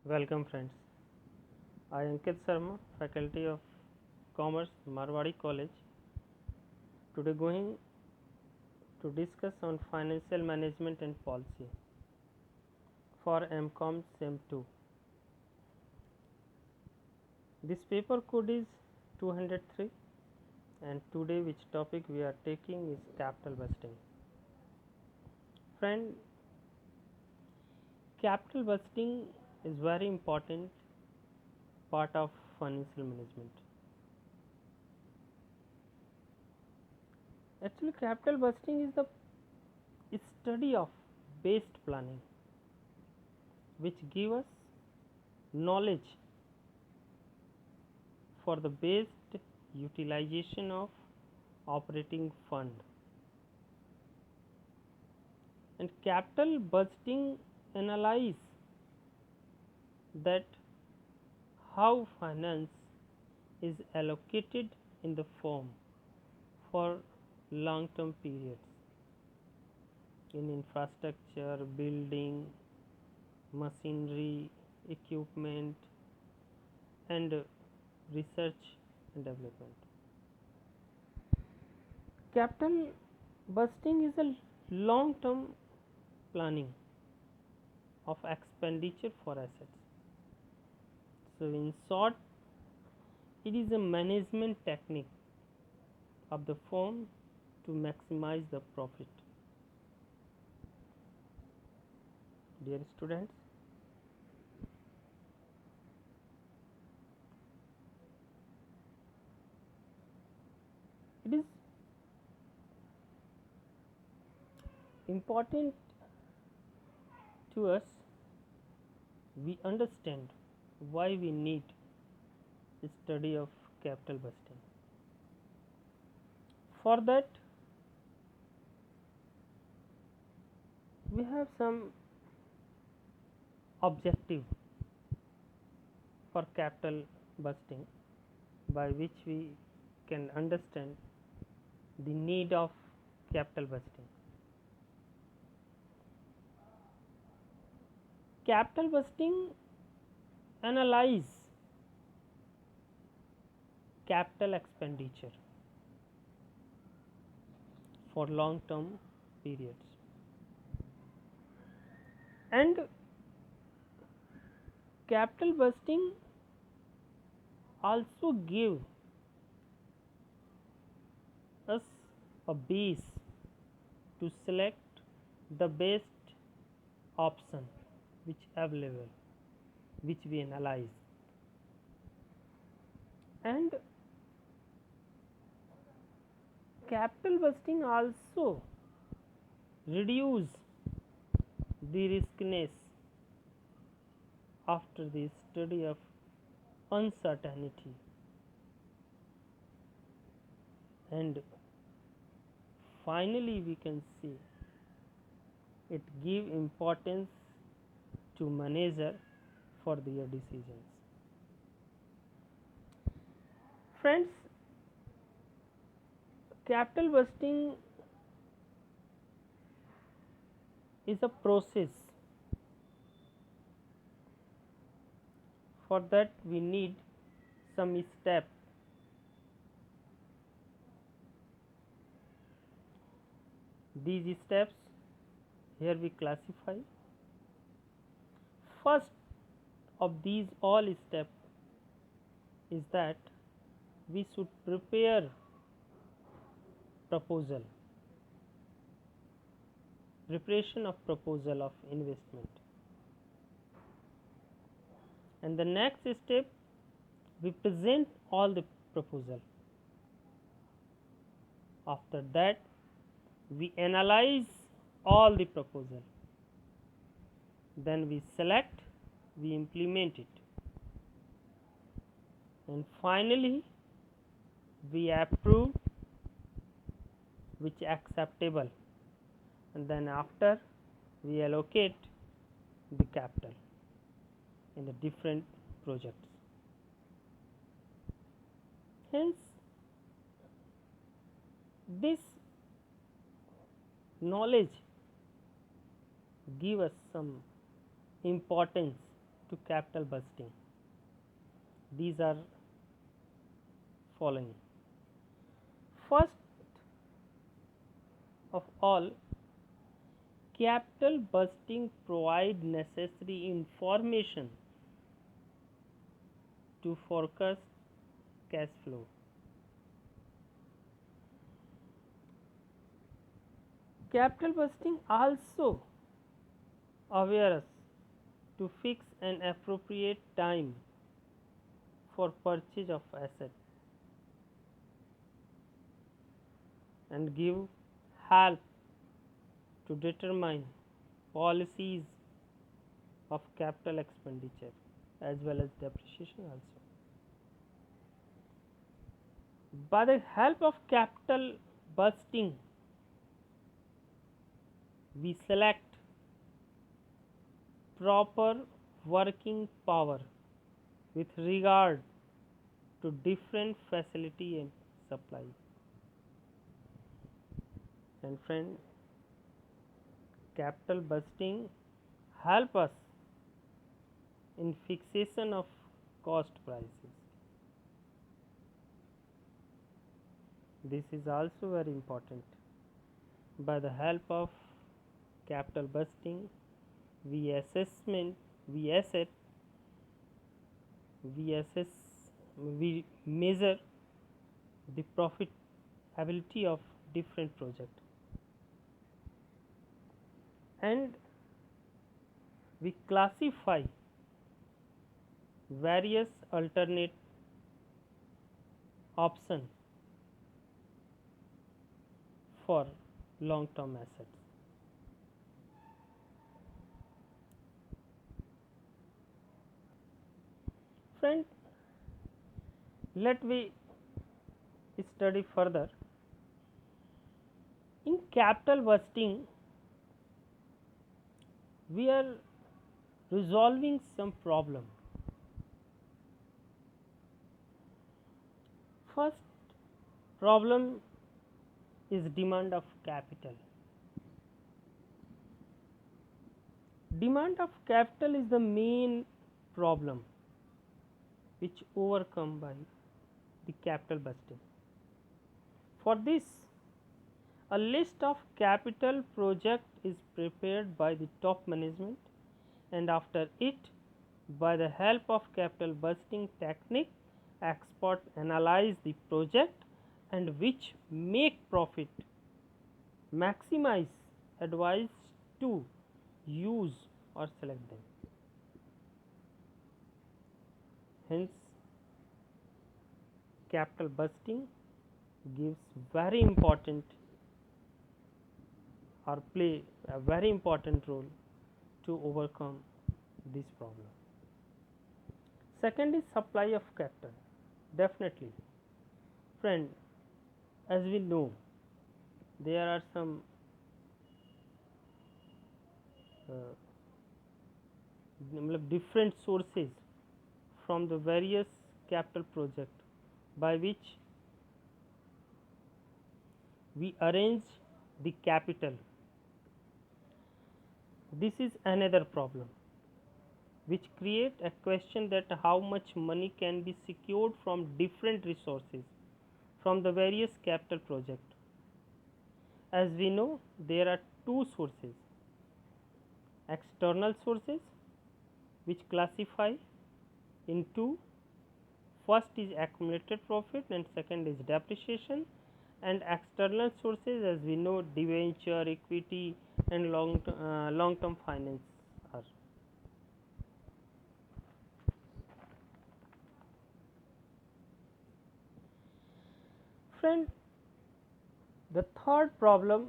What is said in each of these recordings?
Welcome friends. I am Ankit Sharma, Faculty of Commerce, Marwadi College. Today going to discuss on financial management and policy for MCOM SEM 2. This paper code is 203 and today which topic we are taking is capital budgeting. Friend, capital budgeting is very important part of financial management. Actually, capital budgeting is the study of based planning which give us knowledge for the based utilization of operating fund. And capital budgeting analyze that how finance is allocated in the firm for long term periods in infrastructure, building, machinery, equipment and research and development. Capital budgeting is a long term planning of expenditure for assets. So, in short, it is a management technique of the firm to maximize the profit. Dear students, it is important to us we understand why we need the study of capital budgeting. For that, we have some objective for capital budgeting by which we can understand the need of capital budgeting. Capital budgeting analyze capital expenditure for long term periods and capital budgeting also give us a base to select the best option which available, which we analyze. And capital budgeting also reduce the riskiness after the study of uncertainty, and finally we can see it give importance to manager for their decisions. Friends, capital budgeting is a process. For that we need some step. These steps here we classify. First of these all steps is that we should prepare proposal, preparation of proposal of investment. And the next step, we present all the proposal. After that, we analyze all the proposal. Then we select, we implement it. And finally, we approve which acceptable, and then after we allocate the capital in the different projects. Hence, this knowledge give us some importance to capital budgeting. These are following. First of all, capital budgeting provide necessary information to forecast cash flow. Capital budgeting also aware us to fix an appropriate time for purchase of asset and give help to determine policies of capital expenditure as well as depreciation also. By the help of capital budgeting, we select proper working power with regard to different facility and supply. And friend, capital budgeting help us in fixation of cost prices. This is also very important. By the help of capital budgeting, we assess, we measure the profitability of different project, and we classify various alternate options for long term assets. Friend, let we study further. In capital budgeting, we are resolving some problem. First problem is demand of capital. Demand of capital is the main problem which overcome by the capital budgeting. For this, a list of capital project is prepared by the top management, and after it, by the help of capital budgeting technique, experts analyze the project and which make profit, maximize, advise to use or select them. Hence, capital budgeting gives very important or play a very important role to overcome this problem. Second is supply of capital. Definitely, friend, as we know, there are some different sources from the various capital project by which we arrange the capital. This is another problem which create a question that how much money can be secured from different resources from the various capital project. As we know, there are two sources: external sources which classify into first is accumulated profit and second is depreciation, and external sources as we know debenture, equity and long term finance are. Friend, the third problem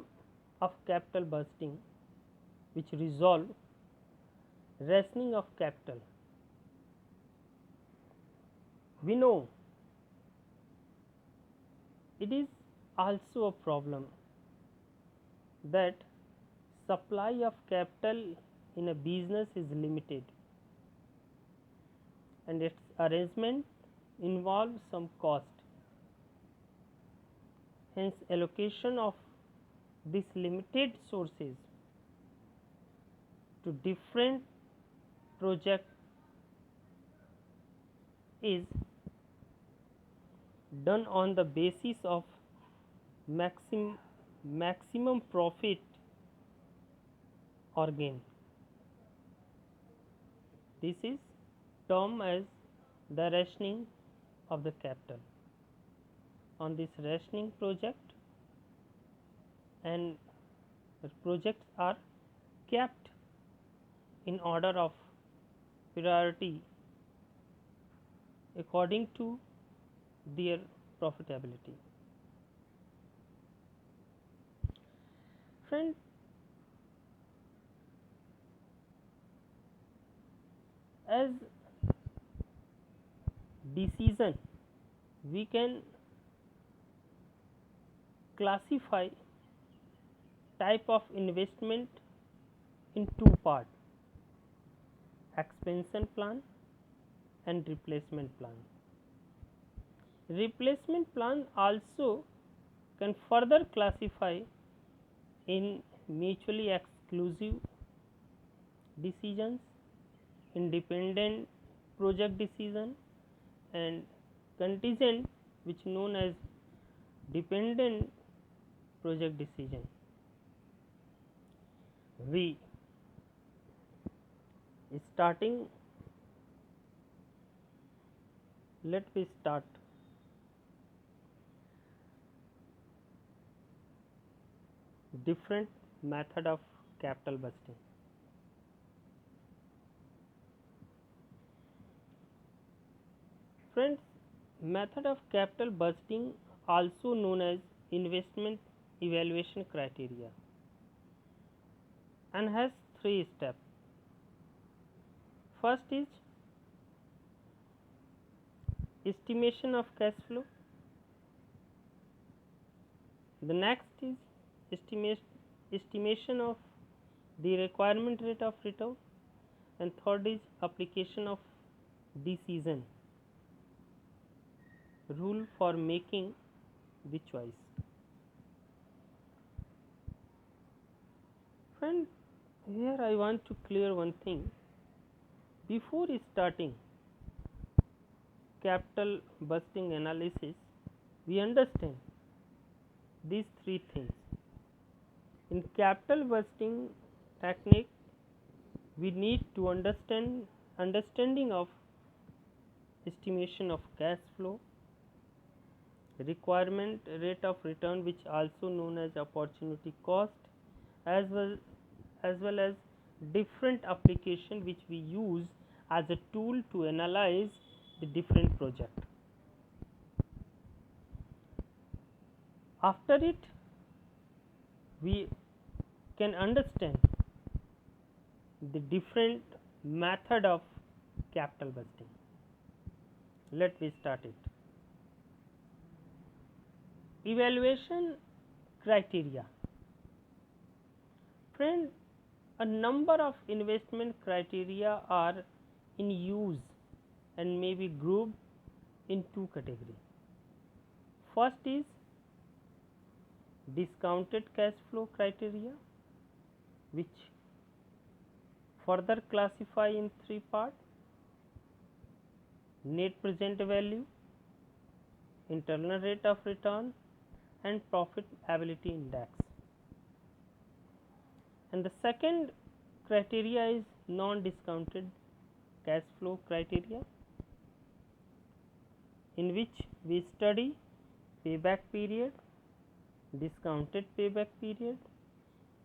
of capital budgeting which resolve rationing of capital. We know it is also a problem that supply of capital in a business is limited and its arrangement involves some cost. Hence, allocation of these limited sources to different project is done on the basis of maximum profit or gain. This is termed as the rationing of the capital. On this rationing project, and projects are kept in order of priority according to their profitability. Friend, as decision, we can classify type of investment in two parts: expansion plan and replacement plan. Replacement plan also can further classify in mutually exclusive decisions, independent project decision, and contingent, which known as dependent project decision. We starting let me start different method of capital budgeting. Friends, method of capital budgeting, also known as investment evaluation criteria, and has three steps. First is estimation of cash flow. The next is estimation of the requirement rate of return, and third is application of decision rule for making the choice. Friend, here I want to clear one thing. Before starting capital budgeting analysis, we understand these three things. In capital budgeting technique, we need to understanding of estimation of cash flow, requirement rate of return, which also known as opportunity cost, as well as different application which we use as a tool to analyze the different project. After it, we can understand the different method of capital budgeting. Let me start it. Evaluation criteria. Friend, a number of investment criteria are in use and may be grouped in two categories. First is discounted cash flow criteria, which further classify in three parts: net present value, internal rate of return, and profitability index. And the second criteria is non-discounted cash flow criteria, in which we study payback period, discounted payback period,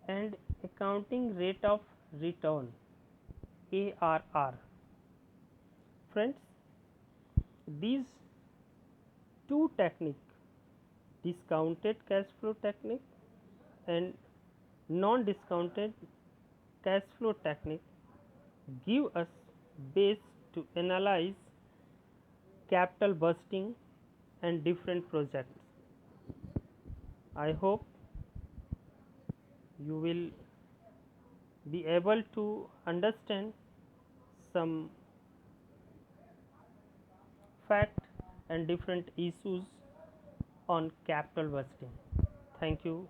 and accounting rate of return ARR. Friends, these two techniques, discounted cash flow technique and non-discounted cash flow technique, give us base to analyze capital budgeting and different projects. I hope you will be able to understand some fact and different issues on capital budgeting. Thank you.